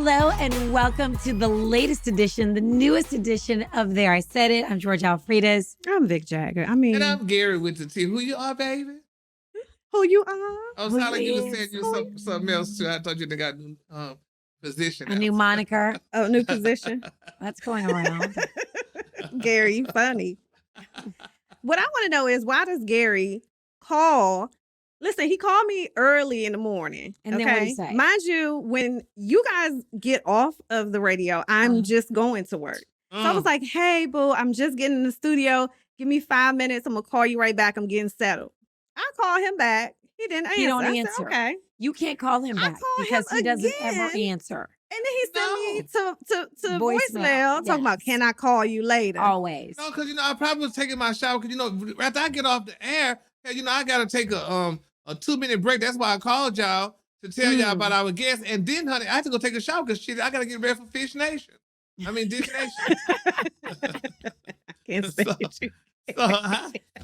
Hello and welcome to the latest edition, the newest edition of There I Said It. I'm Georgia Alfredas. I'm Vic Jagger. And I'm Gary with the T. Who you are, baby? Who you are? Oh, sound like you were saying you something else too. I thought you got a new position. A new moniker. Oh, new position. That's going around. Gary, you funny. What I want to know is, why does Gary call? Listen, he called me early in the morning. And then what did he say? Mind you, when you guys get off of the radio, I'm just going to work. So I was like, hey, boo, I'm just getting in the studio. Give me 5 minutes. I'm going to call you right back. I'm getting settled. I call him back. He didn't answer. He don't I answer. Said, okay. You can't call him back because he doesn't ever answer. And then he sent me to voicemail talking about, can I call you later? Always. No, because, I probably was taking my shower because, after I get off the air, I got to take a 2-minute break. That's why I called y'all to tell y'all about our guests. And then, honey, I had to go take a shower because I got to get ready for Fish Nation. Dish Nation. I can't stand you.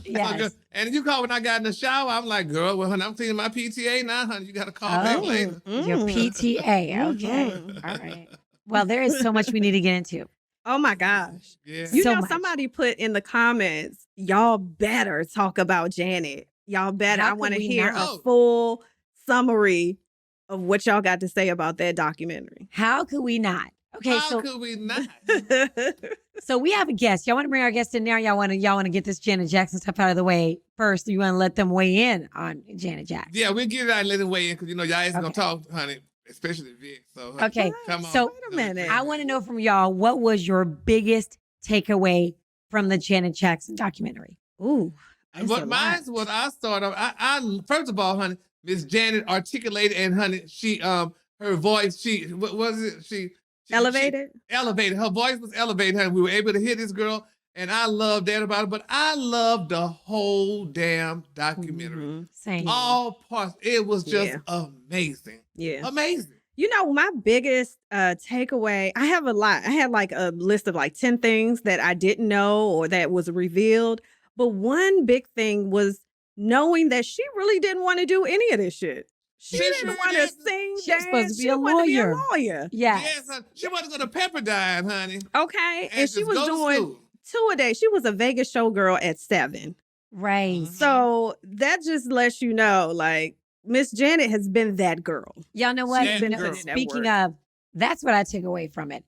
Yes. And you call when I got in the shower. I'm like, girl, well, honey, I'm cleaning my PTA now, honey. You got to call back later. Your PTA. Okay. All right. Well, there is so much we need to get into. Oh, my gosh. Yeah. Somebody put in the comments, y'all better talk about Janet. Y'all better. I want to hear a full summary of what y'all got to say about that documentary. How could we not? Okay, How could we not? So we have a guest. Y'all want to bring our guest in there? Y'all want to get this Janet Jackson stuff out of the way first? You want to let them weigh in on Janet Jackson? Yeah, we'll get it out and let them weigh in because y'all ain't gonna talk, honey, especially Vic. So okay, come on. So wait a minute. I want to know from y'all, what was your biggest takeaway from the Janet Jackson documentary? Ooh, what I started. I first of all, honey, Miss Janet articulated, and honey, she her voice, what was it? She elevated. Elevated. Her voice was elevated. Honey. We were able to hear this girl, and I loved that about it. But I loved the whole damn documentary. Mm-hmm. Same. All parts. It was just amazing. Yeah, amazing. My biggest takeaway, I have a lot. I had like a list of like 10 things that I didn't know or that was revealed. But one big thing was knowing that she really didn't want to do any of this shit. She didn't want to sing, she was supposed to be a lawyer. Yes, honey. She wanted to go to Pepperdine, honey. Okay, and she was doing 2 a day. She was a Vegas showgirl at 7. Right. So that just lets you know, like, Miss Janet has been that girl. Y'all know what? Speaking of, that's what I took away from it.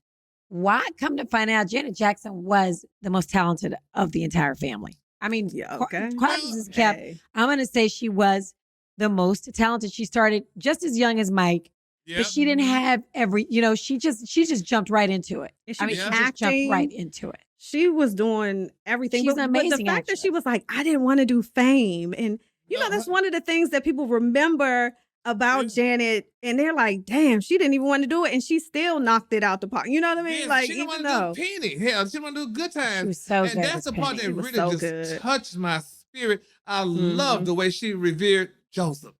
Why come to find out Janet Jackson was the most talented of the entire family? Cards is kept. I'm going to say she was the most talented. She started just as young as Mike, but she didn't have she just jumped right into it. She just jumped right into it. She was doing everything. She's an amazing but the fact actress. that she was like, I didn't want to do fame. And, that's one of the things that people remember about Janet. And they're like, damn, she didn't even want to do it. And she still knocked it out the park. You know what I mean? Yeah, like, she didn't want to do Penny. Hell, she didn't want to do Good Times. She was so good. And that's the part that really just touched my spirit. I love the way she revered Joseph.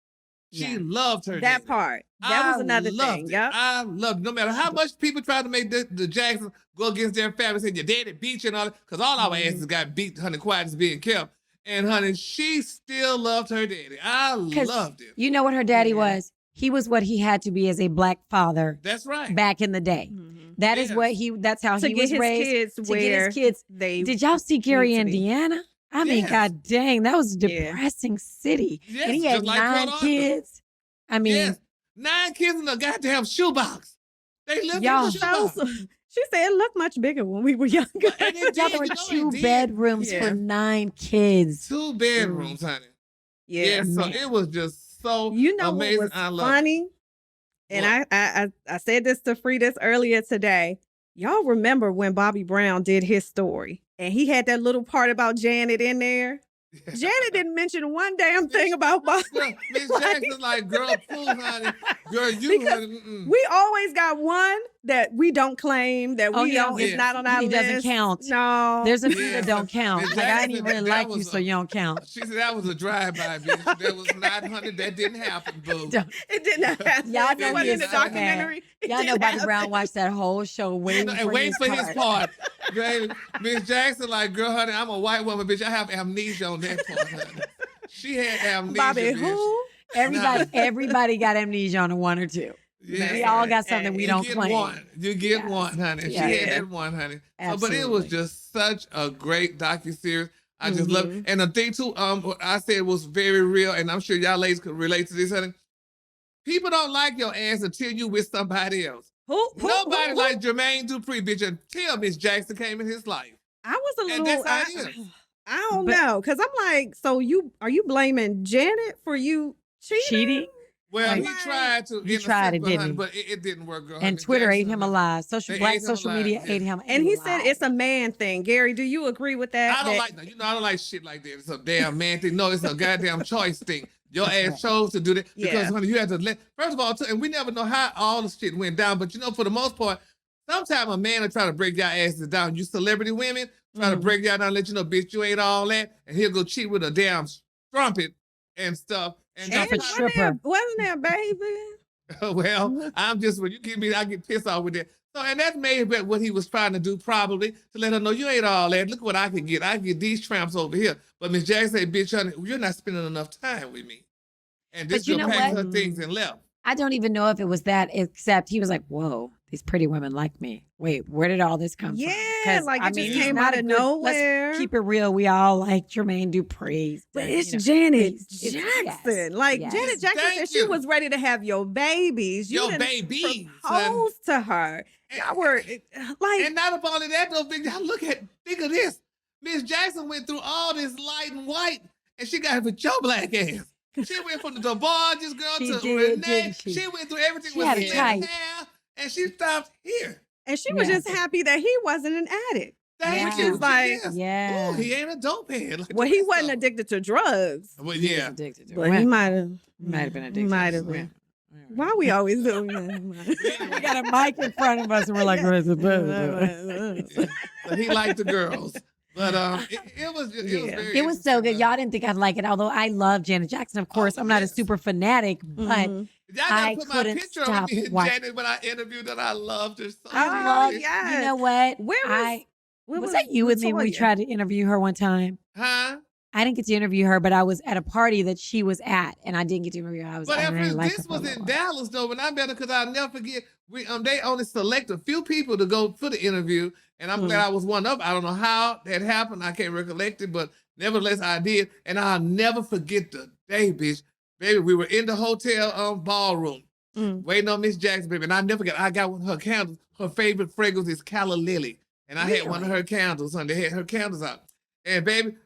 She loved her. That part. That was another thing. Yep. I loved it. No matter how much people tried to make the Jacksons go against their family, saying your daddy beat you and all that, because all our asses got beat, honey, quiet as being kept. And honey, she still loved her daddy. I loved it. You know what her daddy was? He was what he had to be as a black father. That's right. Back in the day. Mm-hmm. That's how he was raised. To get his kids. Did y'all see Gary, Indiana? I mean, God dang, that was a depressing city. Yes, and he had like 9 kids. I mean, 9 kids in a goddamn shoebox. They lived in y'all, a shoebox. She said it looked much bigger when we were younger. There were 2 bedrooms for 9 kids. 2 bedrooms, honey. Yeah, so it was just so amazing. What was funny? And I said this to Fridas earlier today. Y'all remember when Bobby Brown did his story and he had that little part about Janet in there? Janet didn't mention one damn thing about Bobby. Miss Jackson's like, girl, fool, honey. Girl, we always got one that we don't claim, that we don't, it's not on our list. He doesn't count. No. There's a few that don't count. Like, I didn't really like you, so you don't count. She said that was a drive-by, bitch. That was not, honey. That didn't happen, boo. It did not happen. Y'all know in the documentary. Y'all know Bobby Brown watched that whole show waiting for his part. Miss Jackson like, girl, honey, I'm a white woman, bitch. I have amnesia on that part, honey. She had amnesia, Bobby, bitch. who? Everybody got amnesia on a 1 or 2. Yeah. We all got something we don't claim. One. You get one, honey. Yeah. She had that one, honey. So, but Absolutely. it was just such a great docuseries. I just love it. And the thing too, what I said was very real, and I'm sure y'all ladies could relate to this, honey. People don't like your ass until you with somebody else. Nobody like Jermaine Dupri, bitch, until Miss Jackson came in his life. I was a And little. that's how it is. I don't know, because I'm like, so are you blaming Janet for you cheating? Well, he tried to. He tried it, didn't he? But it didn't work, girl. And Twitter ate him alive. They Black ate him social alive, media yeah. ate him And he alive. said it's a man thing. Gary, do you agree with that? I don't like that. I don't like shit like that. It's a damn man thing. No, it's a goddamn choice thing. Your ass chose to do that because, honey, you had to let. First of all, and we never know how all the shit went down. But for the most part, sometimes a man will try to break your asses down. You celebrity women try to break y'all down, and let you know, bitch, you ain't all that, and he'll go cheat with a damn strumpet and stuff. And wasn't there, baby? Well, I'm just when you give me, I get pissed off with that. So, and that's maybe what he was trying to do, probably to let her know you ain't all that. Look what I can get. I can get these tramps over here. But Miss Jackson said, "Bitch, honey, you're not spending enough time with me." And this girl packed her things and left. I don't even know if it was that, except he was like, "Whoa, these pretty women like me. Wait, where did all this come from?" Yeah, like it just came out of nowhere. Let's keep it real. We all like Jermaine Dupri. But it's Janet Jackson. Janet Jackson said she was ready to have your babies. Your babies. Proposed to her. Y'all were like, and not up only that though, big. Think of this. Miss Jackson went through all this light and white, and she got it with your black ass. She went from the gorgeous girl to Renee. She went through everything with her hair, and she stopped here. And she was just happy that he wasn't an addict. Which is like, oh, he ain't a dope head. Like well, he wasn't addicted to drugs. Well, yeah. He was addicted to but he might have been addicted. Might have been. Why are we always doing that? We got a mic in front of us and we're like, but he liked the girls. But it was so good. Y'all didn't think I'd like it, although I love Janet Jackson. Of course, I'm not a super fanatic, but I couldn't stop watching. Janet when I interviewed her. I loved her so much. You know what? Where was that you with me when we tried to interview her one time? Huh? I didn't get to interview her, but I was at a party that she was at, and I didn't get to interview her. This was in Dallas though, when I met her, because I'll never forget. They only select a few people to go for the interview, and I'm glad I was one of them. I don't know how that happened. I can't recollect it, but nevertheless I did, and I'll never forget the day, bitch. Baby, we were in the hotel ballroom, waiting on Miss Jackson, baby, and I never forget. I got one of her candles. Her favorite fragrance is Calla Lily, and I had one of her candles. They had her candles out, and baby.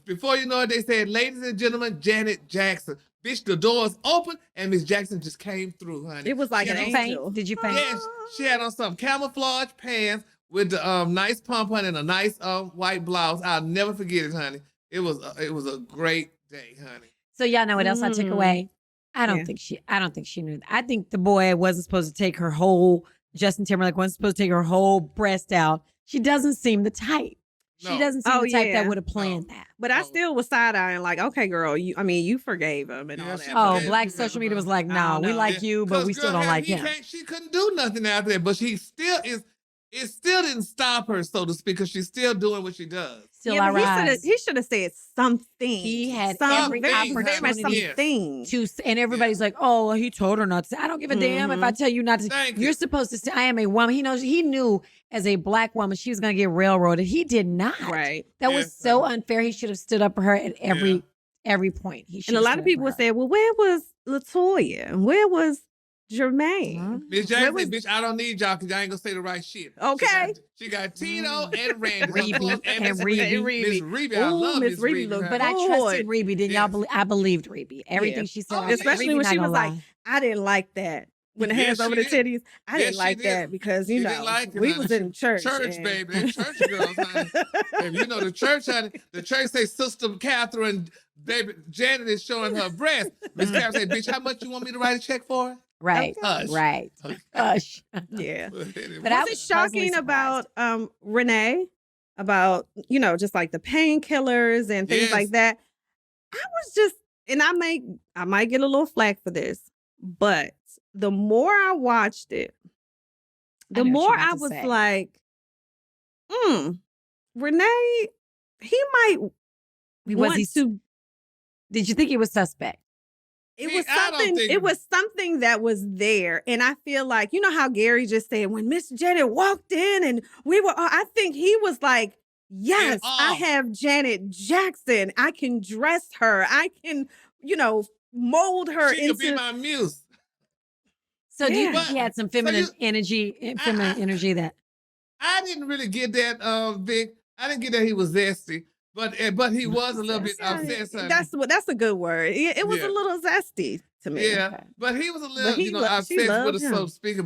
Before you know it, they said, "Ladies and gentlemen, Janet Jackson." Bitch, the doors open and Miss Jackson just came through, honey. It was like an angel. Did you faint? Yes, she had on some camouflage pants with the nice pump on and a nice white blouse. I'll never forget it, honey. It was a great day, honey. So y'all know what else I took away? I don't think she knew that. I think the boy wasn't supposed to take her whole. Justin Timberlake wasn't supposed to take her whole breast out. She doesn't seem the type. She doesn't seem the type that would have planned that. But I still was side-eyeing like, okay, girl, you forgave him and all that. Oh, black social media was like, no, we like you, but we still don't like him. She couldn't do nothing after that, but she still is. It still didn't stop her, so to speak, because she's still doing what she does. Still I rise. He should have said something. He had every opportunity to, and everybody's like, oh, he told her not to say. I don't give a damn if I tell you not to. You're supposed to say, I am a woman. He knew as a black woman she was going to get railroaded. He did not. Right. That was so unfair. He should have stood up for her at every point. And a lot of people said, well, where was LaToya? Where was Jermaine? Miss Jackson said, bitch, I don't need y'all because y'all ain't gonna say the right shit. Okay. She got Tino and Randy. And Rebe. Miss Rebe. I love Miss Rebe. But I trusted Rebe. Didn't y'all believe? I believed Rebe. Everything she said. Especially when she was like, I didn't like that. When the hands over the titties, I didn't like that because, we was in church. Church, baby. Church girls, honey. Baby, you know the church, honey. The church say Sister Catherine, baby, Janet is showing her breast. Miss Catherine say, bitch, how much you want me to write a check for? Right. Right. Hush. Yeah. But was it shocking about Renee? About, just like the painkillers and things like that. I was just, and I might get a little flack for this, but the more I watched it, the more I was like, Renee, he might want to. Did you think he was suspect? It was something that was there. And I feel like, you know how Gary just said, when Miss Janet walked in and I think he was like, yes, I have Janet Jackson. I can dress her. I can, mold her She could be my muse. So do you think he had some feminine energy that? I didn't really get that, Vic. I didn't get that he was zesty. But he was a little bit obsessed. That's a good word. It was a little zesty to me. Yeah, but he was a little, obsessed with a speaker.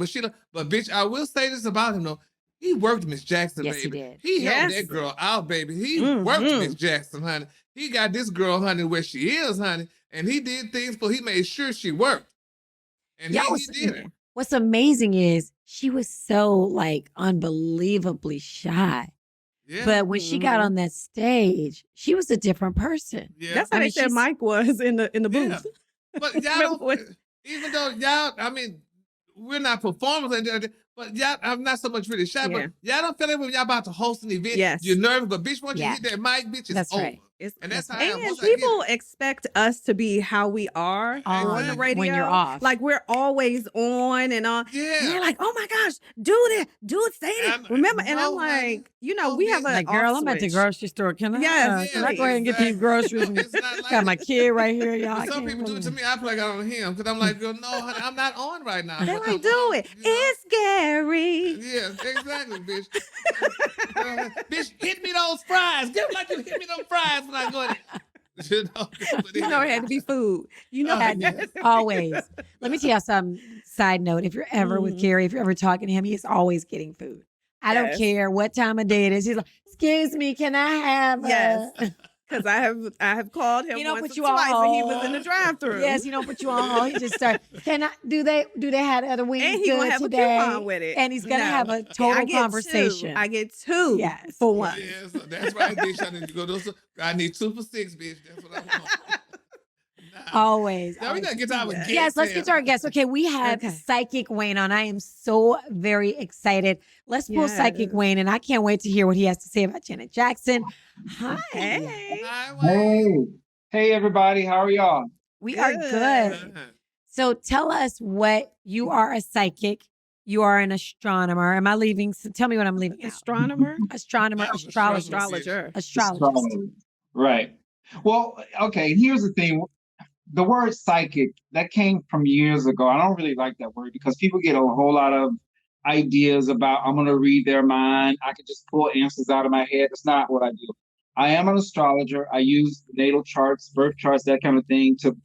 But bitch, I will say this about him though. He worked Miss Jackson, yes, baby. He did. He helped that girl out, baby. He worked Miss Jackson, honey. He got this girl, honey, where she is, honey. And he did things he made sure she worked. And he did it. What's amazing is she was so like unbelievably shy. Yeah. But when she got on that stage, she was a different person. Yeah. That's how they said Mike was in the booth. Yeah. But y'all, even though y'all, I mean, we're not performers, but y'all, I'm not so much really shy, but y'all don't feel like when y'all about to host an event, you're nervous, but bitch, once you hit that mic, bitch, it's over. Right. And that's how and people expect us to be how we are on the radio. When you're off. Like we're always on and on. Yeah. And they're like, oh my gosh, do it, say it. Remember? And I'm like, we have a like, girl, I'm at the grocery store. Can I? Can I go ahead and get these groceries? Got my kid right here, y'all. Some people do it to me. I feel like I'm on him because I'm like, girl, no, honey, I'm not on right now. They're like, do it. It's Gary. Yeah, exactly, bitch. Bitch, hit me those fries. Give like you hit me those fries when I go in. It had to be food. Always. Let me tell you some side note. If you're ever with Gary, if you're ever talking to him, he's always getting food. I don't care what time of day it is. He's like, excuse me, can I have because I have called him once or twice and he was in the drive-thru. Yes, he don't put you on hold. He just starts, do they have other wings and he good have today? A coupon with it. And he's going to have a total conversation. I get two for one. Yes, that's right, bitch. I need to go to I need 2 for $6, bitch. That's what I want. Always. Now we got to get to our guests. Yes, let's get to our guests. Okay, we have Psychic Wayne on. I am so very excited. Let's pull Psychic Wayne, and I can't wait to hear what he has to say about Janet Jackson. Hi. Hey. Hey, everybody. How are y'all? We are good. So tell us what you are a psychic. You are an astronomer. Am I leaving? So tell me what I'm leaving out. Astronomer, astrologer. Right. Well, okay, here's the thing. The word psychic, that came from years ago. I don't really like that word because people get a whole lot of ideas about, I'm going to read their mind. I can just pull answers out of my head. That's not what I do. I am an astrologer. I use natal charts, birth charts, that kind of thing to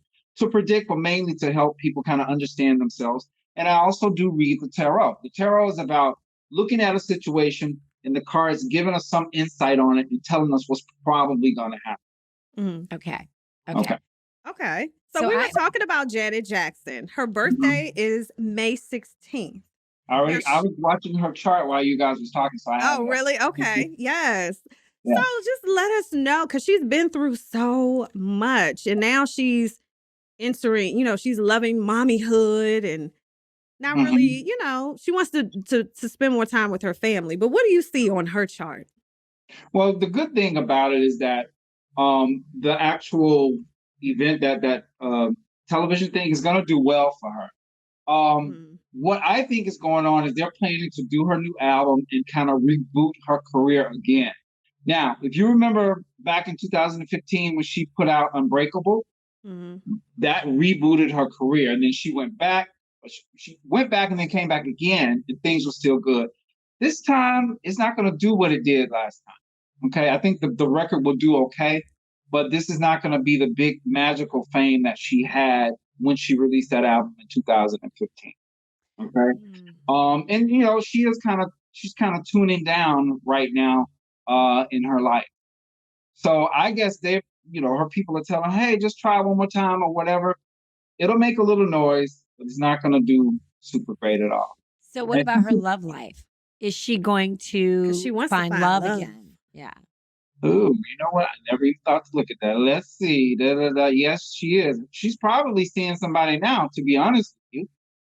predict, but mainly to help people kind of understand themselves. And I also do read the tarot. The tarot is about looking at a situation and the cards giving us some insight on it and telling us what's probably going to happen. Okay. So we were talking about Janet Jackson. Her birthday is May 16th. I was watching her chart while you guys was talking. So really? Okay. Yes. Yeah. So just let us know, because she's been through so much. And now she's entering, she's loving mommyhood and not really, she wants to spend more time with her family. But what do you see on her chart? Well, the good thing about it is that the actual event, that television thing, is going to do well for her. What I think is going on is they're planning to do her new album and kind of reboot her career again. Now, if you remember back in 2015 when she put out Unbreakable, that rebooted her career. And then she went back. She went back and then came back again, and things were still good. This time, it's not going to do what it did last time. Okay, I think the record will do okay, but this is not going to be the big magical fame that she had when she released that album in 2015. Okay, and she's kind of tuning down right now in her life. So I guess her people are telling her, hey, just try one more time or whatever. It'll make a little noise, but it's not going to do super great at all. So what about her love life? Is she going to find love again? Yeah. Ooh, you know what? I never even thought to look at that. Let's see. Yes, she is. She's probably seeing somebody now, to be honest with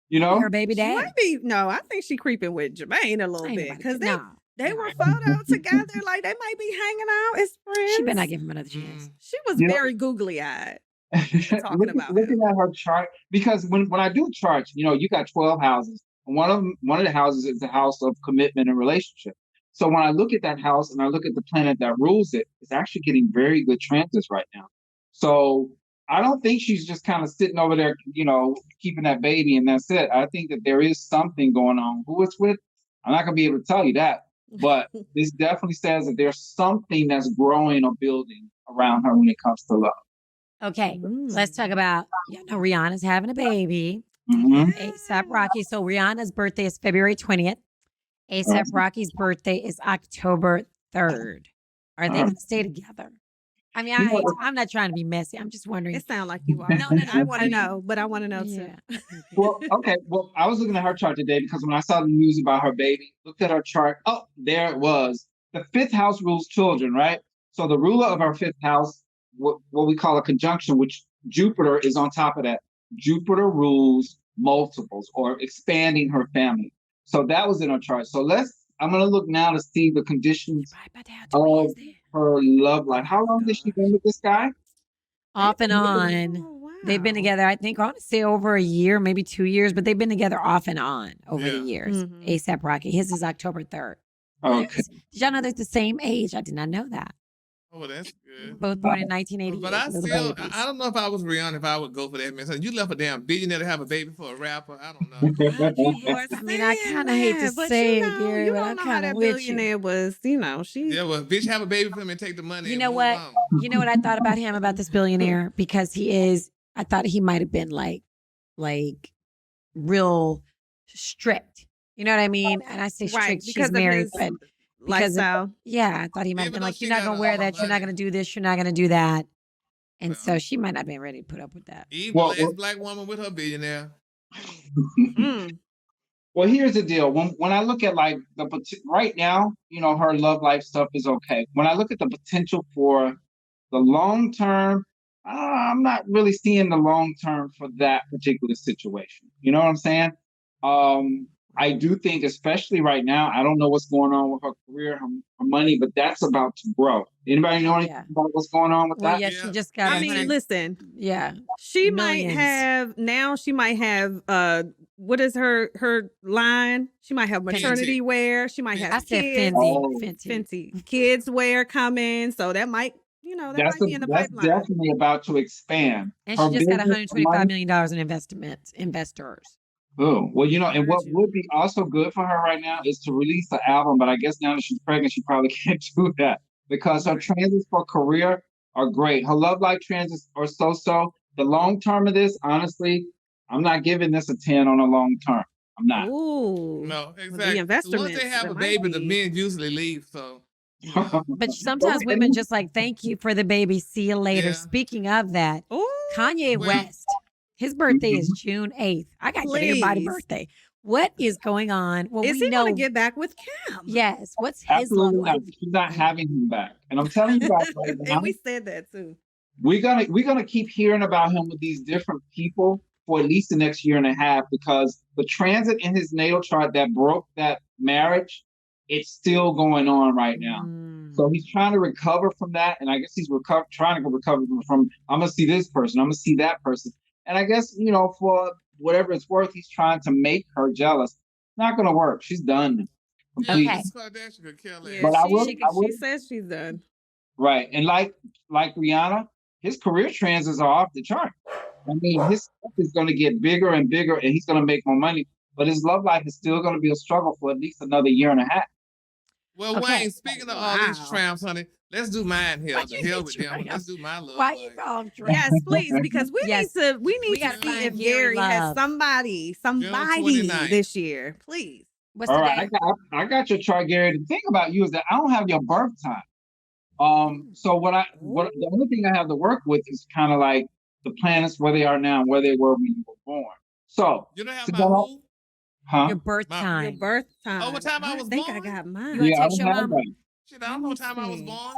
you. Her baby dad? I think she creeping with Jermaine a little bit. Because they were photoed together. Like, they might be hanging out as friends. She better not give him another chance. She was very googly-eyed. talking about looking at her chart, because when I do charts, you got 12 houses. And one of the houses is the house of commitment and relationship. So when I look at that house and I look at the planet that rules it, it's actually getting very good transits right now. So I don't think she's just kind of sitting over there, keeping that baby and that's it. I think that there is something going on. Who it's with, I'm not going to be able to tell you that. But this definitely says that there's something that's growing or building around her when it comes to love. Okay, let's talk about, Rihanna's having a baby. Mm-hmm. ASAP Rocky. So Rihanna's birthday is February 20th. ASAP Rocky's birthday is October 3rd. Are they going to stay together? I mean, I'm not trying to be messy. I'm just wondering. It sounds like you are. No. I want to know, but I want to know too. Well, okay. Well, I was looking at her chart today because when I saw the news about her baby, looked at her chart. Oh, there it was. The 5th house rules children, right? So the ruler of our 5th house, what we call a conjunction, which Jupiter is on top of that. Jupiter rules multiples or expanding her family. So that was in her chart. So I'm going to look now to see the conditions of her love life. How long has she been with this guy? Off and on. Oh, wow. They've been together, I think, I want to say over a year, maybe 2 years, but they've been together off and on over the years. ASAP Rocky. His is October 3rd. Okay. Did y'all know they're the same age? I did not know that. Oh, that's good. Both born in 1988. But I don't know if I was Rihanna if I would go for that man. So you left a damn billionaire to have a baby for a rapper. I don't know. I mean, I kind of hate to say it, Gary, but I'm kind of with billionaire was, she. Yeah, well, bitch, have a baby for him and take the money. You know what? You know what I thought about him, about this billionaire? Because I thought he might have been like real strict. You know what I mean? And I say strict, she's married, but lifestyle. I thought he might have been like, you're not going to wear that. You're not going to do this. You're not going to do that. And so she might not have been ready to put up with that. Evil black woman with her billionaire. Well, here's the deal. When I look at like right now, her love life stuff is okay. When I look at the potential for the long term, I'm not really seeing the long term for that particular situation. You know what I'm saying? I do think, especially right now, I don't know what's going on with her career, her money, but that's about to grow. Anybody know anything about what's going on with that? Yeah, she just got. I mean, listen. Yeah, she might have what is her line? She might have maternity wear. She might have. I said Fenty kids wear coming. So that might. That might be in the pipeline. That's definitely about to expand. And she just got $125 million in investors. Oh, well, and what would be also good for her right now is to release the album. But I guess now that she's pregnant, she probably can't do that because her transits for career are great. Her love life transits are so-so. The long term of this, honestly, I'm not giving this a 10 on a long term. I'm not. Ooh. No, exactly. The investment. Once they have a baby, the men usually leave, so. But sometimes women just like, thank you for the baby. See you later. Yeah. Speaking of that, Kanye West, his birthday is June 8th. I got to get everybody's birthday. What is going on? Well, is he going to get back with Kim? Yes. What's his love life? She's not having him back. And I'm telling you guys right now. And we said that too. We're gonna keep hearing about him with these different people for at least the next year and a half because the transit in his natal chart that broke that marriage, it's still going on right now. So he's trying to recover from that. And I guess he's trying to recover from, I'm going to see this person. I'm going to see that person. And I guess, for whatever it's worth, he's trying to make her jealous. Not going to work. She's done. Okay. She says she's done. Right. And like Rihanna, his career transits are off the chart. I mean, his stuff is going to get bigger and bigger and he's going to make more money. But his love life is still going to be a struggle for at least another year and a half. Well, Wayne, speaking of all these tramps, honey, let's do mine here. The hell with them. Let's do my love. Why you call them tramps? Yes, please, because we need to see if Gary has somebody this year. Please. What's all right, I got your chart, Gary. The thing about you is that I don't have your birth time. So the only thing I have to work with is kind of like the planets where they are now and where they were when you were born. So you don't have my who? Huh? Your birth time. Your birth time. Oh, what time I was born? I got mine. You want to text your mama? Shit, I don't know what time I was born.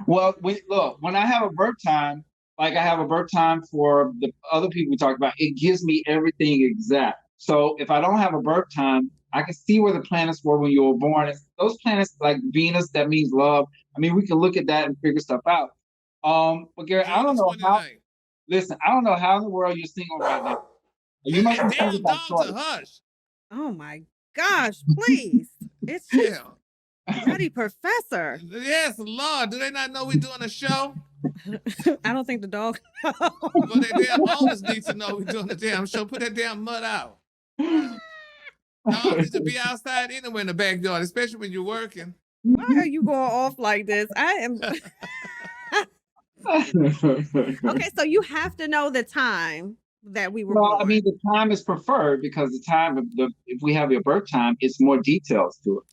Well, when I have a birth time, like I have a birth time for the other people we talked about, it gives me everything exact. So if I don't have a birth time, I can see where the planets were when you were born. Those planets like Venus, that means love. I mean, we can look at that and figure stuff out. But Gary, I don't know how. Listen, I don't know how in the world you're single right now. You must be single by choice. Hush. Oh my gosh, please. It's just Nutty Professor. Yes, Lord. Do they not know we're doing a show? I don't think the dog knows. Well, their damn owners need to know we're doing a damn show. Put that damn mud out. Dogs need to be outside anywhere in the backyard, especially when you're working. Why are you going off like this? I am. Okay, so you have to know the time that we were born. I mean, the time is preferred because the time of if we have your birth time, it's more details to it.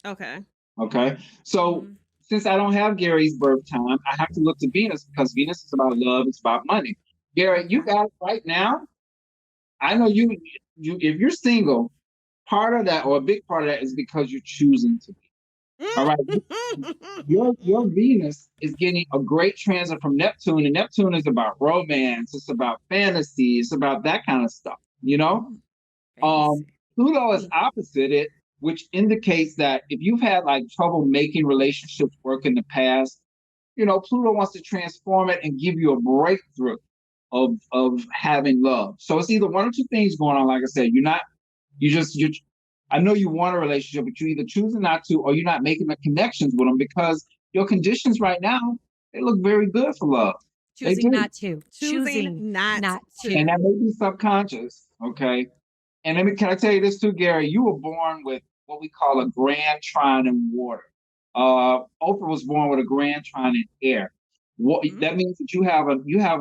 Okay. So since I don't have Gary's birth time, I have to look to Venus because Venus is about love, it's about money. Gary, you got it right now. I know you if you're single, part of that or a big part of that is because you're choosing to be. All right. Your Venus is getting a great transit from Neptune, and Neptune is about romance, it's about fantasy, it's about that kind of stuff, you know? Pluto is opposite it, which indicates that if you've had like trouble making relationships work in the past, you know, Pluto wants to transform it and give you a breakthrough of having love. So it's either one or two things going on. Like I said, I know you want a relationship, but you're either choosing not to, or you're not making the connections with them because your conditions right now, they look very good for love. Choosing not to. Choosing not to. And that may be subconscious, okay? And can I tell you this too, Gary? You were born with what we call a grand trine in water. Oprah was born with a grand trine in air. That means that you have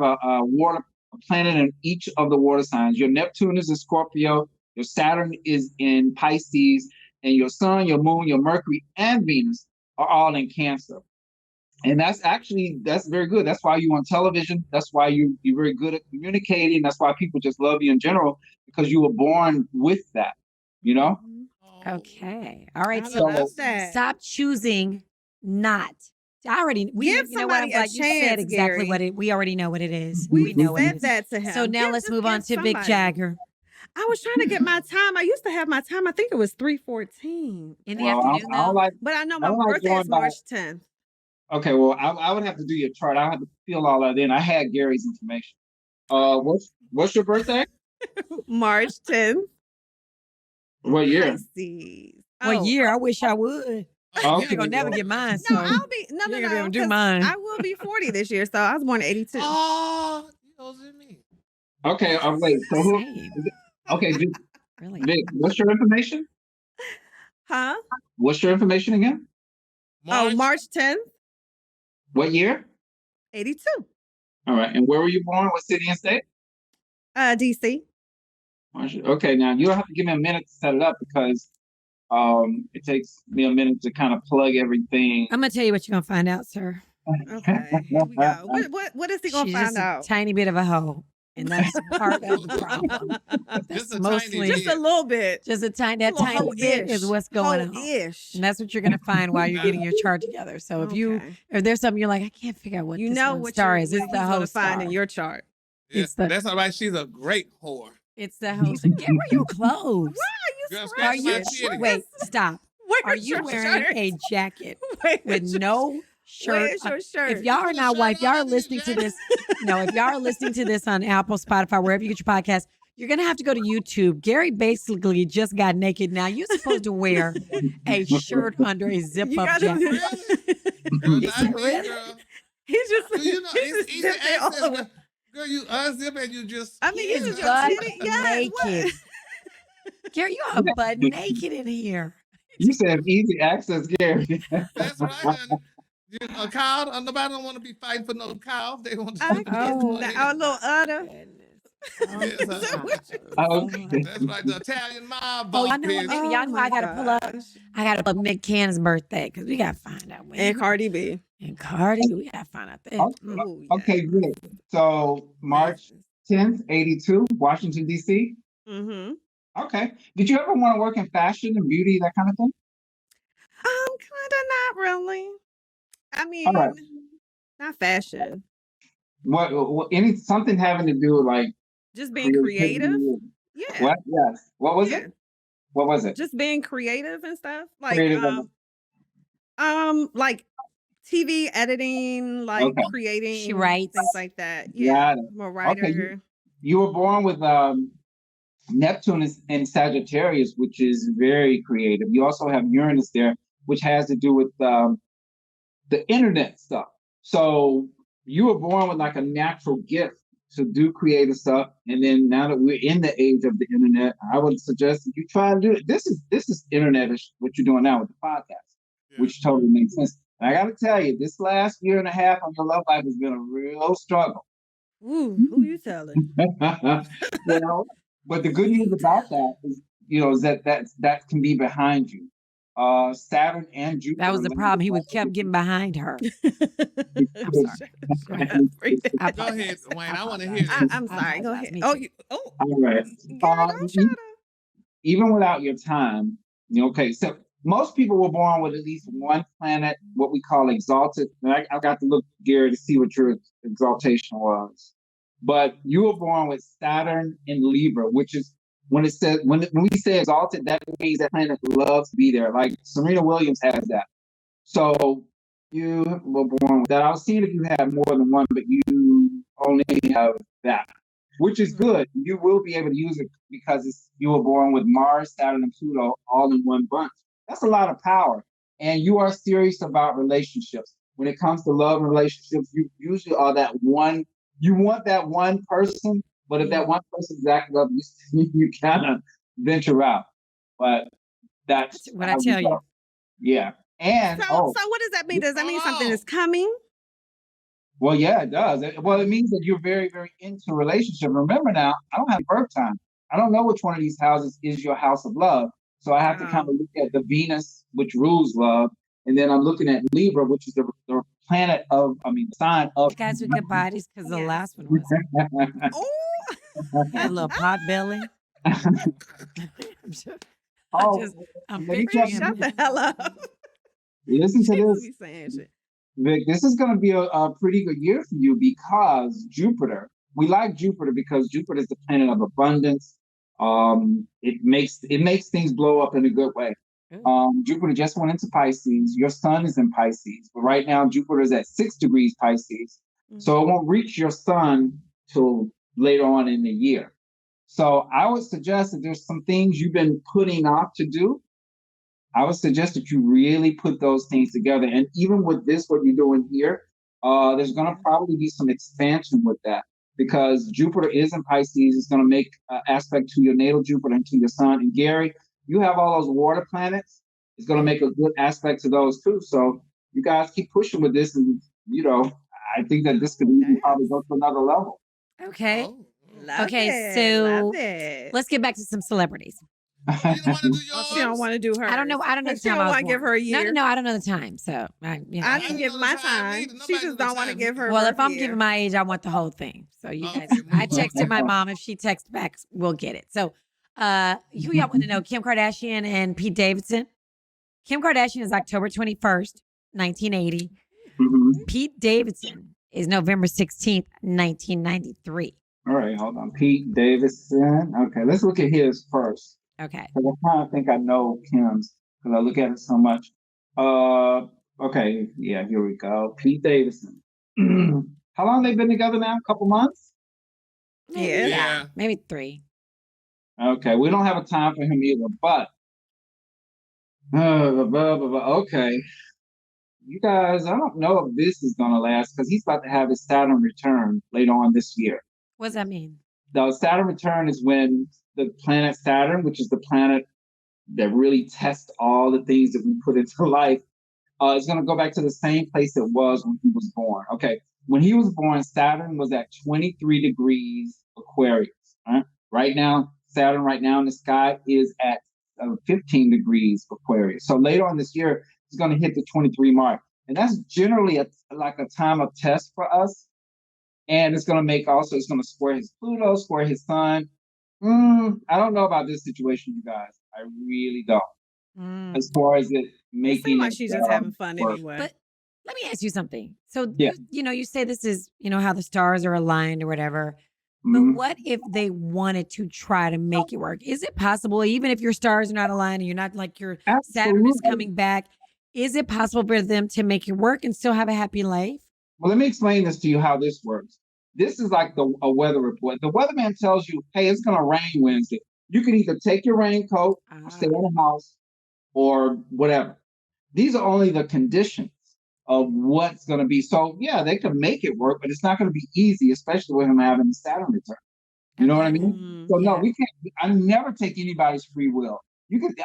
a water planet in each of the water signs. Your Neptune is in Scorpio, your Saturn is in Pisces, and your Sun, your Moon, your Mercury, and Venus are all in Cancer. And that's very good. That's why you're on television. That's why you're very good at communicating. That's why people just love you in general, because you were born with that, you know? Okay. All right. So stop choosing not. Give somebody a chance, you said exactly Gary. we already know what it is. We know said what that to him. So now let's move on to Vic Jagger. I was trying to get my time. I used to have my time. I think it was 3:14 in the afternoon. But I know my birthday is March 10th. Okay, well, I would have to do your chart. I have to fill all that in. I had Gary's information. What's your birthday? March 10th. What year? What year? I wish I would. Okay. You're gonna never get mine. So. No, I'll be no. You're gonna be able to do mine. I will be 40 this year, so I was born in 82. Oh, you older than me. Okay, wait. So who? Okay, Vic, really? Vic, what's your information? Huh? What's your information again? March 10th. What year? 82. All right, and where were you born? What city and state? DC. Okay, now you'll have to give me a minute to set it up because it takes me a minute to kind of plug everything. I'm gonna tell you what you're gonna find out, sir. Okay, here we go. What is he gonna find out? A tiny bit of a hoe, and that's part of the problem. Just a little bit. Just a tiny bit is what's going on. And that's what you're gonna find while you're getting your chart together. So if there's something you're like, I can't figure out what what star is, it's the hoe star. Find in your chart. That's all right. She's a great whore. It's the host. Get rid of your clothes. Why are you Wait, stop. Are you wearing a jacket with no shirt? Where's your shirt? If y'all are not white, if y'all are listening to this. No, if y'all are listening to this on Apple, Spotify, wherever you get your podcast, you're gonna have to go to YouTube. Gary basically just got naked. Now you're supposed to wear a shirt under a zip-up jacket. Really? He's just. You know, it's easy access. Girl, you unzip and you just. I mean, he's butt naked. Gary, you are butt naked in here. You said easy access, Gary. That's right, honey. A cow, nobody don't want to be fighting for no cow. They want to. Our little udder. That's right, the Italian mob. Y'all know I gotta pull up. I gotta pull up Nick Cannon's birthday because we gotta find out when. And Cardi B. We gotta find out that. Okay, good. So March 10th, 82, Washington D.C. Mm-hmm. Okay. Did you ever want to work in fashion and beauty, that kind of thing? Kind of not really. I mean, not fashion. Something having to do with like just being creative? Yeah. What? Yes. What was it? What was it? Just being creative and stuff. Like creative. Like TV editing, like creating. She writes. Things like that. Yeah. I'm a writer. Okay. You were born with Neptune is in Sagittarius, which is very creative. You also have Uranus there, which has to do with the internet stuff. So you were born with like a natural gift to do creative stuff. And then now that we're in the age of the internet, I would suggest that you try to do it. This is internet-ish, what you're doing now with the podcast, which totally makes sense. And I got to tell you, this last year and a half of your love life has been a real struggle. Ooh, who you telling? Well, but the good news about that is, is that can be behind you. Saturn and Jupiter. That was the problem. He kept getting behind her. I'm sorry. Go ahead, Wayne. I want to hear this. I'm sorry. Go ahead. All right. Even without your time, okay. So most people were born with at least one planet, what we call exalted. And I got to look, Gary, to see what your exaltation was. But you were born with Saturn in Libra, which is when we say exalted, that means that planet loves to be there. Like Serena Williams has that. So you were born with that. I was seeing if you had more than one, but you only have that, which is good. You will be able to use it because you were born with Mars, Saturn, and Pluto all in one bunch. That's a lot of power. And you are serious about relationships. When it comes to love and relationships, you usually are that one. You want that one person, but if that one person is acting up, you kind of venture out. But that's what I tell you. Yeah. And so what does that mean? Does that mean something is coming? Well, yeah, it does. Well, it means that you're very, very into a relationship. Remember now, I don't have birth time. I don't know which one of these houses is your house of love. So I have to kind of look at the Venus, which rules love. And then I'm looking at Libra, which is the planet of, the sign of. You guys were good bodies because the last one was. Had a little pot belly. I'm figuring shut the hell up. Listen to this. Vic, this is going to be a pretty good year for you because Jupiter, we like Jupiter because Jupiter is the planet of abundance. It makes things blow up in a good way. Jupiter just went into Pisces. Your sun is in Pisces, but right now Jupiter is at 6 degrees Pisces. So it won't reach your sun till later on in the year. So I would suggest that there's some things you've been putting off to do. I would suggest that you really put those things together. And even with this, what you're doing here, there's going to probably be some expansion with that because Jupiter is in Pisces. It's going to make aspect to your natal Jupiter and to your sun. And Gary, you have all those water planets. It's going to make a good aspect to those too. So you guys keep pushing with this. And, I think that this could even probably go to another level. Okay. Love it. Let's get back to some celebrities. She don't want to do her. I don't know the time. She don't want to give her a year. No, I don't know the time. So I didn't give my time. She just don't want to give her. Well, if I'm giving my age, I want the whole thing. So you guys, I texted my mom. If she texts back, we'll get it. So, who y'all want to know? Kim Kardashian and Pete Davidson. Kim Kardashian is October 21st, 1980. Mm-hmm. Pete Davidson is November 16th, 1993. All right, hold on. Pete Davidson. Okay, let's look at his first. Okay. Because I kind of think I know Kim's because I look at it so much. Okay, yeah, here we go. Pete Davidson. How long they been together now? A couple months? Yeah. Maybe 3. Okay, we don't have a time for him either, but okay. You guys, I don't know if this is going to last because he's about to have his Saturn return later on this year. What does that mean? The Saturn return is when the planet Saturn, which is the planet that really tests all the things that we put into life, is going to go back to the same place it was when he was born. Okay, when he was born, Saturn was at 23 degrees Aquarius. Right now, Saturn right now in the sky is at 15 degrees Aquarius. So later on this year, he's going to hit the 23 mark. And that's generally a time of test for us. And it's going to square his Pluto, square his sun. I don't know about this situation, you guys. I really don't. As far as it making it seems like she's just having fun anyway. But let me ask you something. So, you say this is, how the stars are aligned or whatever. But what if they wanted to try to make it work? Is it possible, even if your stars are not aligned and you're not like your Saturn is coming back, is it possible for them to make it work and still have a happy life? Well, let me explain this to you how this works. This is like a weather report. The weatherman tells you, hey, it's going to rain Wednesday. You can either take your raincoat, stay in the house, or whatever. These are only the conditions of what's going to be. So, yeah, they can make it work, but it's not going to be easy, especially with him having the Saturn return. You know what I mean? So, no, we can't. I never take anybody's free will.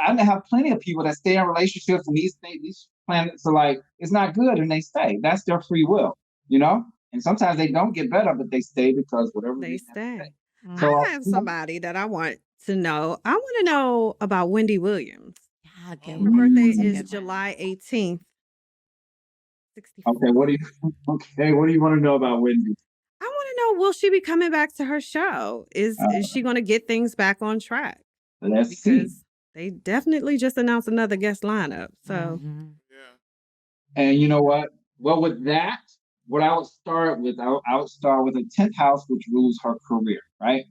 I have plenty of people that stay in relationships and these planets are like, it's not good and they stay. That's their free will, you know? And sometimes they don't get better, but they stay because whatever they stay. So, I have somebody that I want to know. I want to know about Wendy Williams. Yeah, Her birthday is July 18th. 64. Okay, what do you want to know about Wendy? I want to know, will she be coming back to her show? Is she going to get things back on track? Let's see. They definitely just announced another guest lineup. So, And you know what? Well, with that, what I would start with, I would start with a 10th house, which rules her career, right?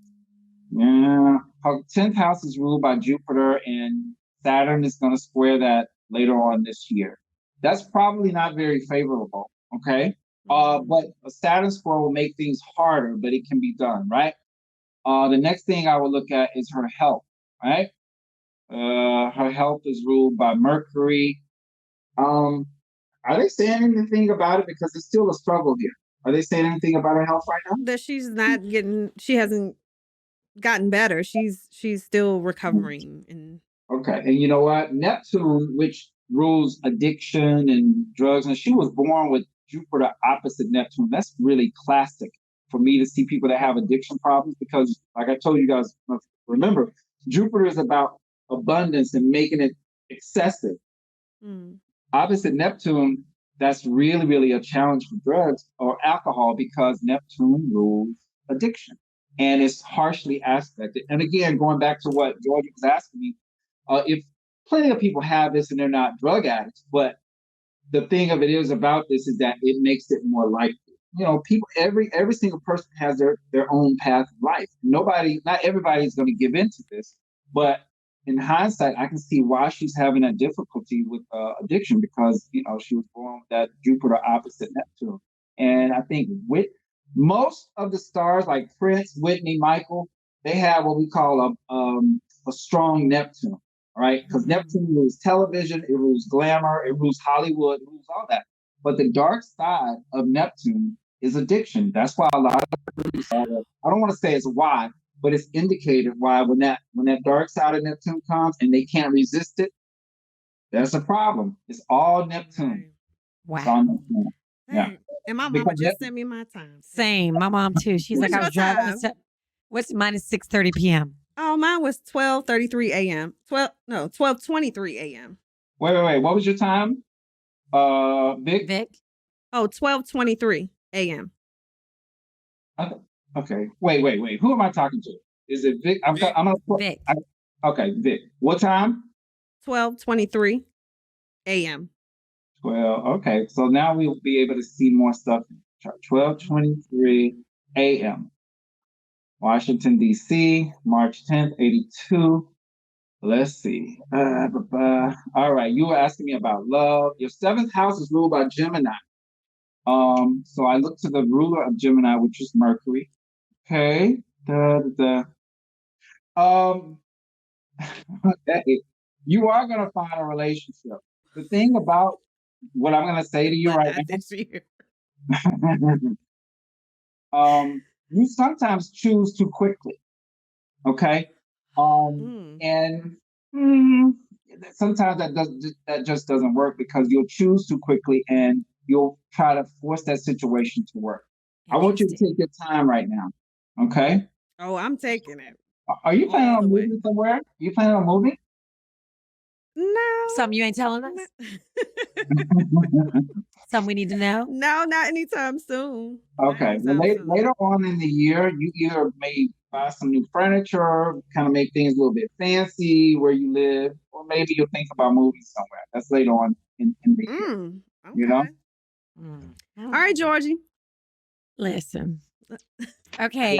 Yeah, her 10th house is ruled by Jupiter, and Saturn is going to square that later on this year. That's probably not very favorable, okay? But a Saturn square will make things harder, but it can be done, right? The next thing I would look at is her health, right? Her health is ruled by Mercury. Are they saying anything about it? Because it's still a struggle here. Are they saying anything about her health right now? That she hasn't gotten better. She's still recovering. Okay. And you know what? Neptune, which rules addiction and drugs, and she was born with Jupiter opposite Neptune. That's really classic for me to see people that have addiction problems because, like I told you guys, remember, Jupiter is about abundance and making it excessive. Opposite Neptune, that's really, really a challenge for drugs or alcohol because Neptune rules addiction and it's harshly aspected. And again, going back to what Georgia was asking me, if plenty of people have this and they're not drug addicts, but the thing of it is about this is that it makes it more likely. You know, people, every single person has their own path of life. Not everybody is going to give into this, but in hindsight, I can see why she's having that difficulty with addiction because, you know, she was born with that Jupiter opposite Neptune. And I think with most of the stars like Prince, Whitney, Michael, they have what we call a strong Neptune, right? Because Neptune rules television, it rules glamour, it rules Hollywood, it rules all that. But the dark side of Neptune is addiction. That's why a lot of people, I don't want to say it's why, but it's indicated why when that dark side of Neptune comes and they can't resist it, that's a problem. It's all Neptune. Wow. It's all Neptune. Yeah. And my mama just sent me my time. Same. My mom too. She's like, I was driving. What's mine is 6:30 p.m. Oh, mine was 12:33 a.m. 12:23 a.m. Wait. What was your time? Vic? Oh, 12:23 a.m. Okay. Wait. Who am I talking to? Is it Vic? Vic. Okay, Vic. What time? 12:23 a.m. 12. Okay. So now we'll be able to see more stuff. 12:23 a.m. Washington, D.C., March 10th, 82. Let's see. All right. You were asking me about love. Your 7th house is ruled by Gemini. So I look to the ruler of Gemini, which is Mercury. Okay. Okay. You are going to find a relationship. The thing about what I'm going to say to you right now, you sometimes choose too quickly. Okay. And sometimes that just doesn't work because you'll choose too quickly and you'll try to force that situation to work. I want you to take your time right now. Okay. Oh, I'm taking it. Are you planning on moving somewhere? Are you planning on moving? No. Something you ain't telling us? Something we need to know? No, not anytime soon. Okay. Later on in the year, you either may buy some new furniture, kind of make things a little bit fancy where you live, or maybe you'll think about moving somewhere. That's later on in the year. Okay. You know? All right, Georgie. Listen. Okay.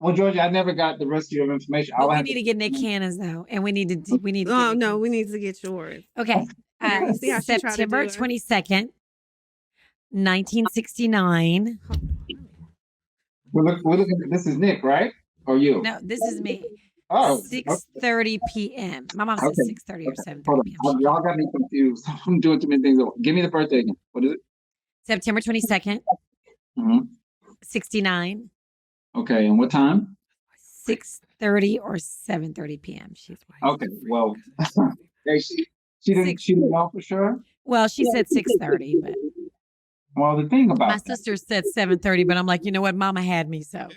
Well, Georgia, I never got the rest of your information. But we need to get Nick Cannon's though, and we need to. No, we need to get yours. Okay. See how she tried to September do it? 22nd, 1969. We're looking. This is Nick, right? Or you? No, this is me. Oh, 6:30 p.m. My mom says okay. 6:30 or 7:30 Hold p.m. on. Y'all got me confused. I'm doing too many things. Give me the birthday again. What is it? September 22nd, Mm-hmm. 69. Okay, and what time? 6:30 or 7:30 p.m. She's Okay, well, hey, she didn't know for sure. Well, she said 6:30, but Well, the thing about my sister said 7:30, but I'm like, you know what? Mama had me, so.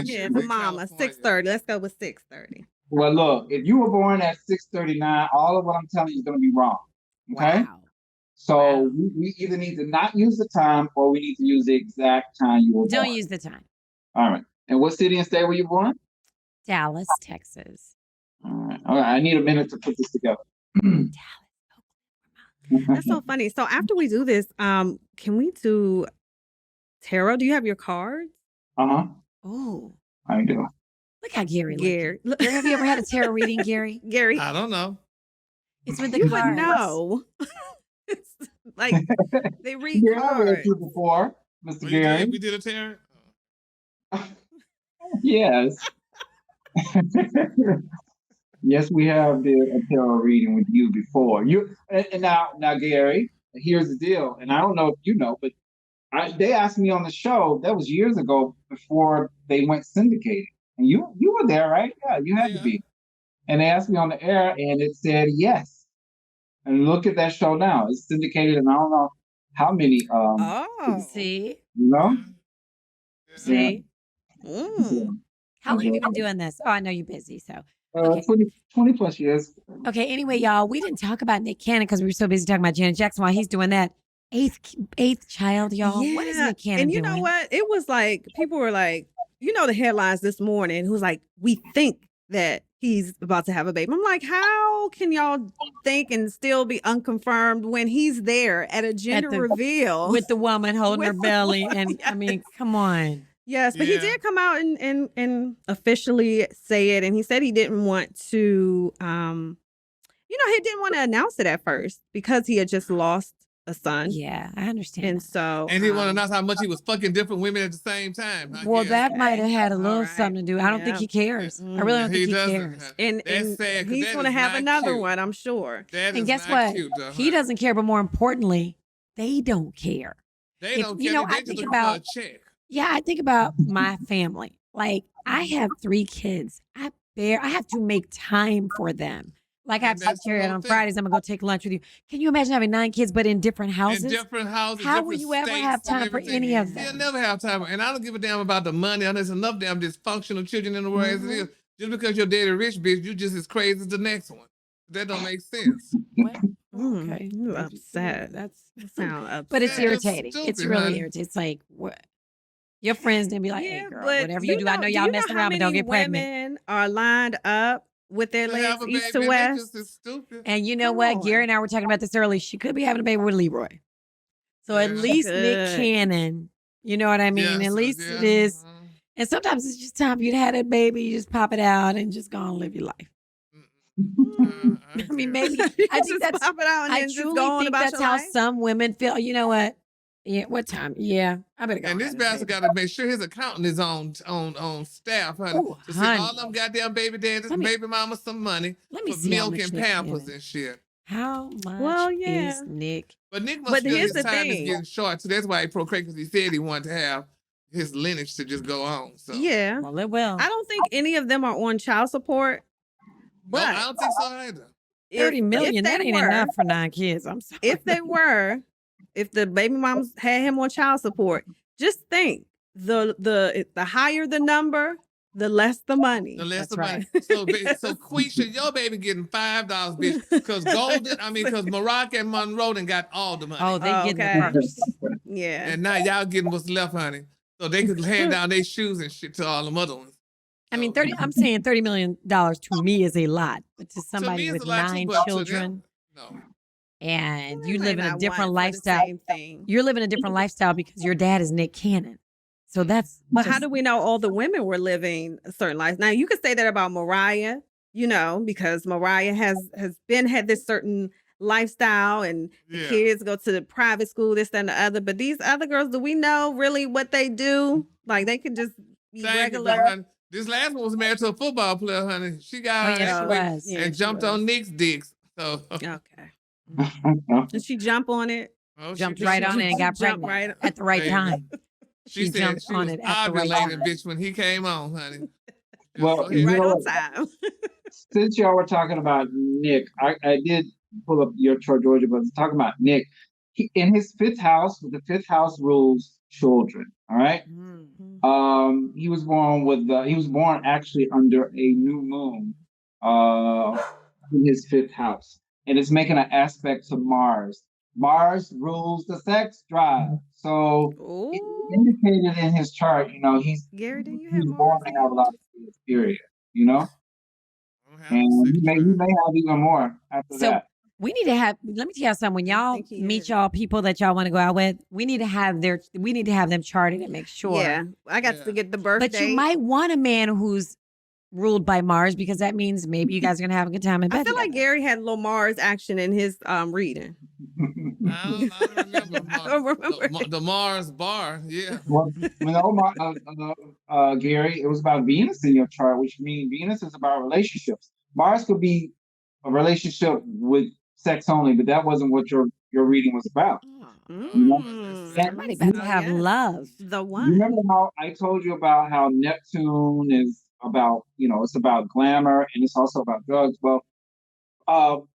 Yeah, for mama, 6:30. Let's go with 6:30. Well, look, if you were born at 6:39, all of what I'm telling you is going to be wrong. Okay. Wow. So we either need to not use the time or we need to use the exact time you were born. Don't use the time. All right. And what city and state were you born? Dallas, Texas. All right. I need a minute to put this together. That's so funny. So after we do this, can we do tarot? Do you have your cards? Uh-huh. Oh, I do. look how Gary looks. Gary. Gary, have you ever had a tarot reading, Gary? Gary. I don't know. It's with the You cards. would know. It's like they read Yeah, I read cards. you before, Mr. We Gary. did, we did a tarot. Yes. Yes, we have did a tarot reading with you before. And now, Gary, here's the deal. And I don't know if you know, but they asked me on the show. That was years ago before they went syndicated. And you were there, right? Yeah, you had to be. And they asked me on the air, and it said yes. And look at that show now. It's syndicated, and I don't know how many. See? You know? See? Mm. How long have you been doing this? Oh, I know you're busy, so. 20 plus years. Okay, anyway, y'all, we didn't talk about Nick Cannon because we were so busy talking about Janet Jackson while he's doing that. Eighth child, y'all. Yeah. What is Nick Cannon And you doing? know what? It was like, people were like, you know, the headlines this morning, who's like, we think that he's about to have a baby. I'm like, how can y'all think and still be unconfirmed when he's there at a gender reveal with the woman holding her belly? And I mean, come on. Yes, but he did come out and officially say it, and he said he didn't want to, he didn't want to announce it at first because he had just lost a son. Yeah, I understand. And so, and he want to announce how much he was fucking different women at the same time. Well, that might have had a little something to do. I don't think he cares. I really don't think he cares. And sad, he's going to have another one, I'm sure. And guess what? He doesn't care, but more importantly, they don't care. They don't care. I think about I think about my family. Like, I have 3 kids. I have to make time for them. Like, I have to carry it on Fridays. I'm going to go take lunch with you. Can you imagine having 9 kids, but in different houses? In different houses. How will you ever have time for any of them? He'll never have time. And I don't give a damn about the money. There's enough damn dysfunctional children in the world as it is. Just because your daddy rich, bitch, you just as crazy as the next one. That don't make sense. Okay. You're upset. That sounds upset. But it's irritating. Stupid, it's really honey. irritating. It's like, what? Your friends didn't be like, hey, girl, whatever you do, I know y'all messing around, but don't get pregnant. Women are lined up with their legs east to west. And you know what? Gary and I were talking about this earlier. She could be having a baby with Leroy. So at least Nick Cannon, you know what I mean? At least it is. And sometimes it's just time for you to have that baby. You just pop it out and just go and live your life. I mean, maybe I think that's. I truly think that's how some women feel. You know what? Yeah, what time? Yeah, I better go. And this bastard got to make sure his accountant is on staff, honey. Ooh, to send all them goddamn baby daddies and baby mamas some money for milk and Pampers and shit. How much is Nick? But Nick must feel his time is getting short, so that's why he procreated, because he said he wanted to have his lineage to just go on. So yeah, well, it will. I don't think any of them are on child support. But no, I don't think so either. 30 million, that ain't enough for 9 kids. I'm sorry. If they were, if the baby moms had him on child support, just think the higher the number, the less the money. The less the money. So Quisha, your baby getting $5, bitch, because because Mariah and Monroe done got all the money. Oh, they getting the purse. Yeah. And now y'all getting what's left, honey. So they could hand down their shoes and shit to all them other ones. I mean, I'm saying $30 million to me is a lot, but to somebody with 9 children, no. And you live in a different lifestyle. You're living a different lifestyle because your dad is Nick Cannon. So that's. But how do we know all the women were living a certain life? Now you could say that about Mariah, because Mariah had this certain lifestyle, and the kids go to the private school, this, that, and the other. But these other girls, do we know really what they do? Like they could just be regular. This last one was married to a football player, honey. She got and jumped on Nick's dicks. So okay. Did she jump on it? Oh, jumped right on it and got pregnant at the right time. She jumped on it at the right time. Bitch, when he came on, honey. Well, right on time. Since y'all were talking about Nick, I did pull up your chart, Georgia, but talking about Nick, in his fifth house, the fifth house rules children. All right. Mm-hmm. He was born actually under a new moon in his fifth house, and it's making an aspect to Mars. Mars rules the sex drive. So it indicated in his chart, he's born to have a lot of kids, period, and he may have even more after that. We need to have, let me tell you something, when y'all meet y'all people that y'all want to go out with, we need to have them charted and make sure. Yeah, I got to get the birthday. But you might want a man who's ruled by Mars, because that means maybe you guys are going to have a good time in bed. I feel like Gary had a little Mars action in his reading. I don't remember. The Mars bar, yeah. Well, Gary, it was about Venus in your chart, which means Venus is about relationships. Mars could be a relationship with sex only, but that wasn't what your reading was about. Somebody about to have love. The one. Remember how I told you about how Neptune is about, it's about glamour and it's also about drugs. Well,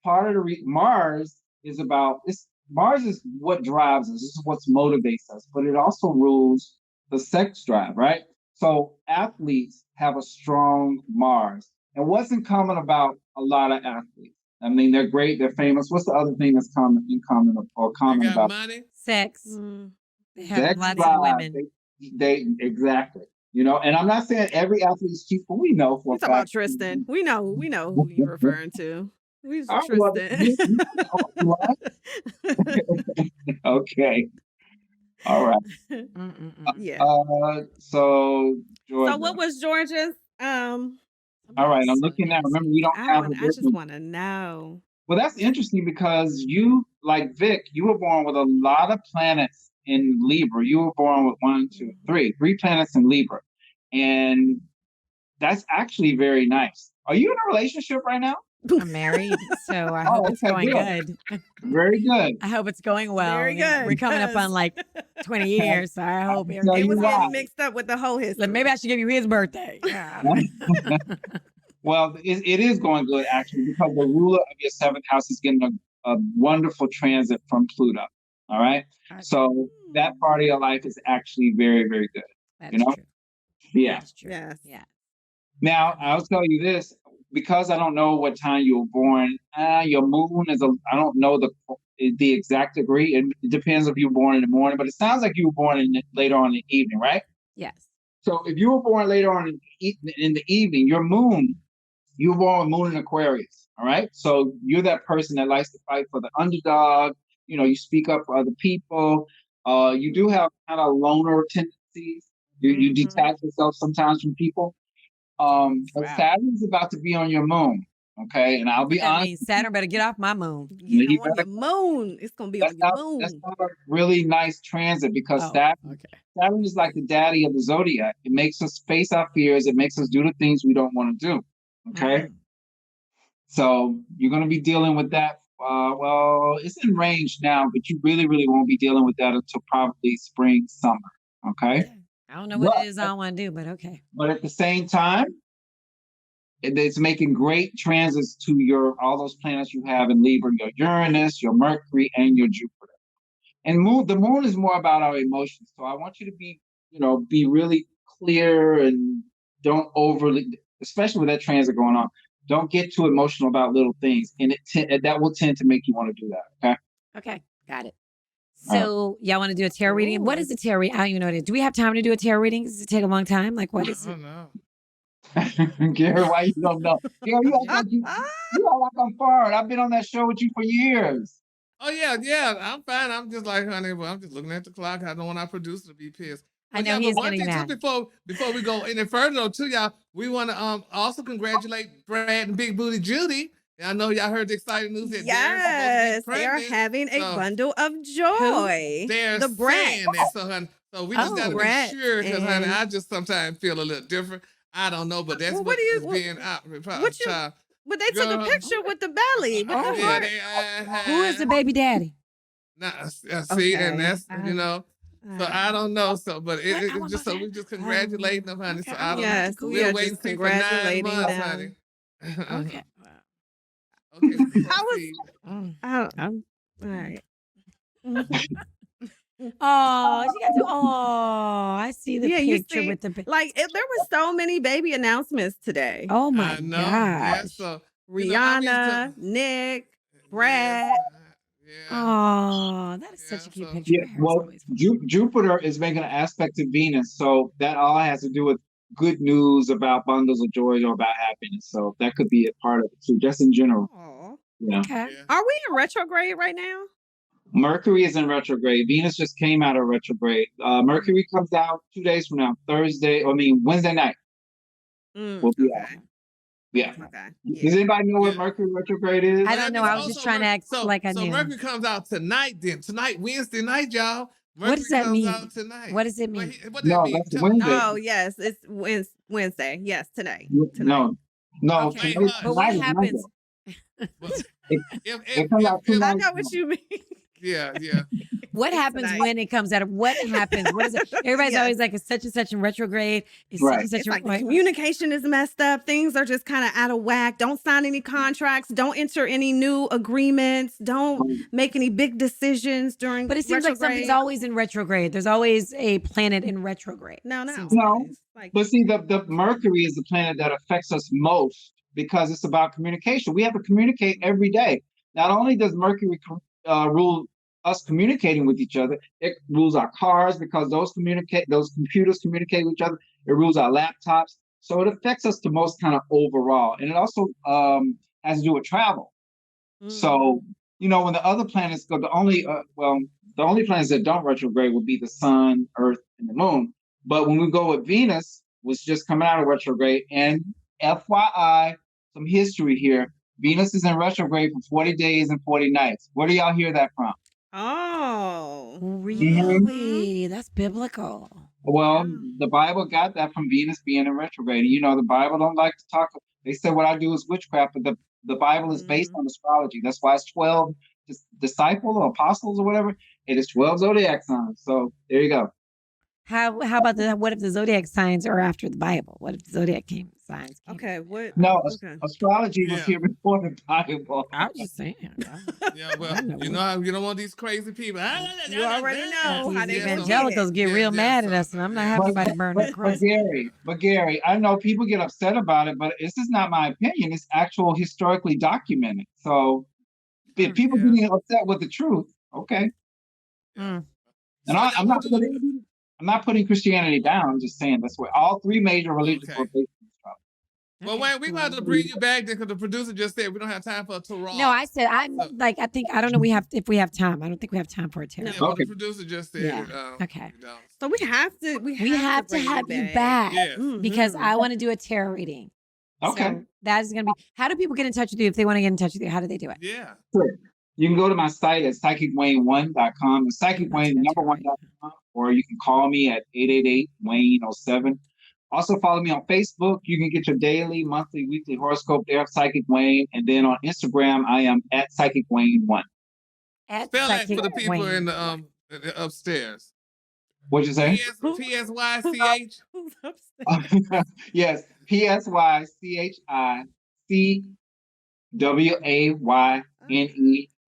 part of Mars is Mars is what drives us. This is what motivates us, but it also rules the sex drive, right? So athletes have a strong Mars. And what's in common about a lot of athletes? I mean, they're great, they're famous. What's the other thing that's common about money? Sex. They have lots of women. They exactly. And I'm not saying every athlete is cheap, but we know for a fact. About Tristan. We know who you're referring to. Who's Tristan? Okay. All right. Yeah. So Georgia. So what was Georgia's? All right, I'm looking now. Remember, we don't have. I just want to know. Well, that's interesting because you, like Vic, you were born with a lot of planets in Libra. You were born with three planets in Libra, and that's actually very nice. Are you in a relationship right now? I'm married, so I hope it's going good. Very good. I hope it's going well. Very good. We're coming up on like 20 years, so I hope it was getting mixed up with the whole history. Maybe I should give you his birthday. Well, it is going good actually, because the ruler of your seventh house is getting a wonderful transit from Pluto. All right, so that part of your life is actually very, very good. That's true. Yeah. That's true. Yes. Yeah. Now I'll tell you this. Because I don't know what time you were born, your moon is I don't know the exact degree. It depends if you were born in the morning, but it sounds like you were born later on in the evening, right? Yes. So if you were born later on in the evening, you were born with moon in Aquarius, all right? So you're that person that likes to fight for the underdog. You speak up for other people. You do have kind of loner tendencies. You detach yourself sometimes from people. But Saturn is about to be on your moon, okay? And I'll be honest. That means Saturn better get off my moon. Get on your moon. It's gonna be on your moon. That's not a really nice transit because Saturn is like the daddy of the zodiac. It makes us face our fears. It makes us do the things we don't want to do. Okay, so you're gonna be dealing with that. Well, it's in range now, but you really, really won't be dealing with that until probably spring, summer. Okay. I don't know what it is I don't want to do, but okay. But at the same time, it's making great transits to all those planets you have in Libra, your Uranus, your Mercury, and your Jupiter. And the moon is more about our emotions. So I want you to be really clear and don't overly, especially with that transit going on, don't get too emotional about little things. And that will tend to make you want to do that. Okay. Okay. Got it. So y'all want to do a tarot reading? What is a tarot reading? I don't even know what it is. Do we have time to do a tarot reading? Does it take a long time? Like, what is it? I don't know. Gary, why you don't know? Gary, you act like I'm foreign. I've been on that show with you for years. Oh, yeah. I'm fine. I'm just like, honey, well, I'm just looking at the clock. I don't want our producer to be pissed. I know he's getting mad. Before we go any further to y'all, we want to also congratulate Brad and Big Booty Judy. I know y'all heard the exciting news that Yes, they're they are pregnant, having a so bundle of joy. they're The brat. saying that, so honey, so we just gotta make Brat sure, because honey, and- I just sometimes feel a little different. I don't know, but that's Well, what is what being out. you- But they took a Girl. picture with the belly. With the Yeah, heart. Who is the baby daddy? Nah, see, and Okay. that's So I don't know. So, but it's just so we just congratulating them, honey. Okay, So I don't Yes, know. we We're are waiting just to see for 9 congratulating months, them. honey. Okay. Okay. I was- proceed. All right. Oh, she got to. Oh, I see the Yeah, you picture see, with the. Like there were so many baby announcements today. Oh my I know. Yeah, gosh. so Rihanna, Nick, Brad. Yeah. Oh, that is such a cute so- picture. Yeah, Her hair's well, always fun. Jupiter is making an aspect to Venus, so that all has to do with good news about bundles of joy or about happiness. So that could be a part of it too, just in general. Aw. Yeah. Okay. Yeah. Are we in retrograde right now? Mercury is in retrograde. Venus just came out of retrograde. Mercury comes out 2 days from now, Wednesday night. We'll be out. Okay. Yeah. Okay. Does anybody know what Yeah. Mercury retrograde is? I don't know. I was just trying to act like I So knew. Mercury comes out tonight. Then tonight, Wednesday night, y'all. Mercury What does that comes mean? out tonight. What does it mean? What No, that mean? that's Tell- Wednesday. Oh yes, it's Wednesday. Yes, today. No. Okay. Tonight- But what tonight is happens? Monday. If, comes out I tonight. know what you mean. yeah. What happens tonight. when it comes out of what happens? What is it? Everybody's Yes. always like, it's such and such in retrograde. It's Right. such and such It's in like the communication is messed up. Things are just kind of out of whack. Don't sign any contracts. Don't enter any new agreements. Don't make any big decisions during. But it seems like retrograde. something's always in retrograde. There's always a planet in retrograde. No. Seems No. Like, But see, the Mercury is the planet that affects us most because it's about communication. We have to communicate every day. Not only does Mercury rule us communicating with each other, it rules our cars because those computers communicate with each other. It rules our laptops. So it affects us the most kind of overall. And it also has to do with travel. So, when the other planets go, the only planets that don't retrograde would be the sun, earth, and the moon. But when we go with Venus, was just coming out of retrograde, and FYI, some history here. Venus is in retrograde for 40 days and 40 nights. Where do y'all hear that from? oh, Really? That's biblical. Well, the Bible got that from Venus being in retrograde. The Bible don't like to talk. They say what I do is witchcraft, but the Bible is based on astrology. That's why it's 12 disciples or apostles or whatever. It is 12 zodiac signs. So there you go. How about what if the zodiac signs are after the Bible? What if the zodiac signs came? okay. What? No, Okay. astrology was here before the Bible. I was just saying. Yeah, well, you don't want these crazy people. You already know how These they gonna evangelicals get real mad at us, and I'm not having anybody burn their cross. But Gary, I know people get upset about it, but this is not my opinion. It's actual historically documented. So if people getting upset with the truth, okay. Mm. And I'm not putting Christianity down. I'm just saying that's where all three major religions were based on. Well, Wayne, we're going to have to bring you back then because the producer just said we don't have time for a tarot. No, I said I don't know. If we have time. I don't think we have time for a tarot. Yeah, well, the producer just said Yeah. Okay. So we have to. We have to have you back Yes. because I want to do a tarot reading. Okay. So that is going to be. How do people get in touch with you if they want to get in touch with you? How do they do it? Yeah. Sure. You can go to my site at psychicwayne1.com, the psychicwayne number 1.com, or you can call me at 888-WAYNE-07. Also follow me on Facebook. You can get your daily, monthly, weekly horoscope there, Psychic Wayne. And then on Instagram, I am at psychicwayne1. Spell that for the people in the upstairs. What'd you say? PSYCH. Who's upstairs? Yes, PSYCHICWAYNE,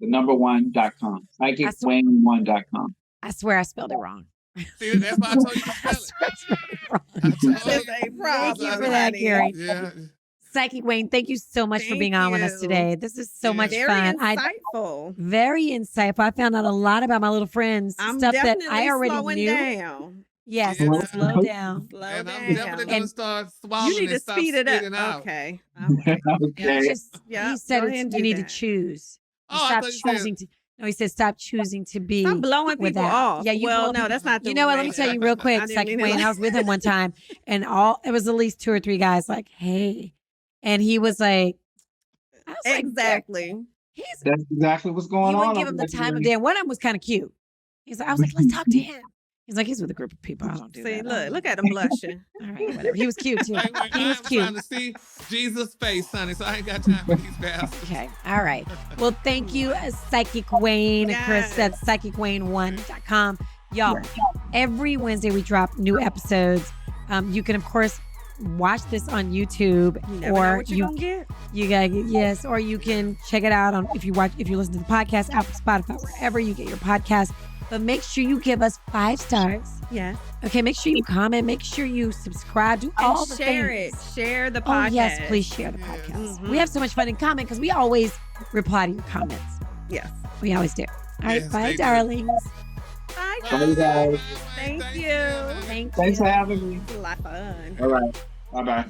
the number 1.com. PsychicWayne1.com. I swear I spelled it wrong. See, that's why I told you to I spell swear I spelled it wrong. it. I told It's you. a problem. Thank you for that, Gary. Yeah. Psychic Wayne, thank you so much for Thank being on with us you. today. This is so much Very fun. insightful. Very insightful. I found out a lot about my little friends, I'm stuff that definitely I already slowing knew. down. Yes, Yeah. slow down. Slow And down. I'm definitely going to start swallowing You need to and stop speed it spitting up. out. Okay. He Okay. just Yeah, he said go it's, ahead and you do need to that. choose. Oh, I Stop thought you said- choosing to. No, he said stop choosing to be. Stop blowing people without. off. Yeah, you well, blow no, that's not the You know what? Let me way. tell you real I quick, didn't Psychic mean it Wayne. like- I was with him one time, and it was at least 2 or 3 guys like, "Hey," and he was like, I was like, Exactly. That's exactly what's going he on. wouldn't give him the time of day. And one of them was kind of cute. I was like, let's talk to him. He's like, he's with a group of people. I don't do See, that. look at him blushing. All right, whatever. He was cute too. He was I'm cute. trying to see Jesus' face, honey, so I ain't got time for these bastards. Okay. All right. Well, thank you, Psychic Wayne. Yes. Chris at psychicwayne1.com. Y'all, every Wednesday we drop new episodes. You can, of course, watch this on YouTube, You never know what you're gonna get. you gotta get, yes, or you can check it out on if you listen to the podcast, Apple, Spotify, wherever you get your podcast. But make sure you give us 5 stars. Yes. Okay, make sure you comment, make sure you subscribe, do all the share things. it. Share the podcast. Oh yes, please share the podcast. Mhm. We have so much fun in comment because we always reply to your comments. Yes. We always do. All right, Yes, bye, they do. darlings. Bye, Bye, you guys. Thank you. Thank Thanks you. for having me. It's a lot of fun. All right. Bye-bye.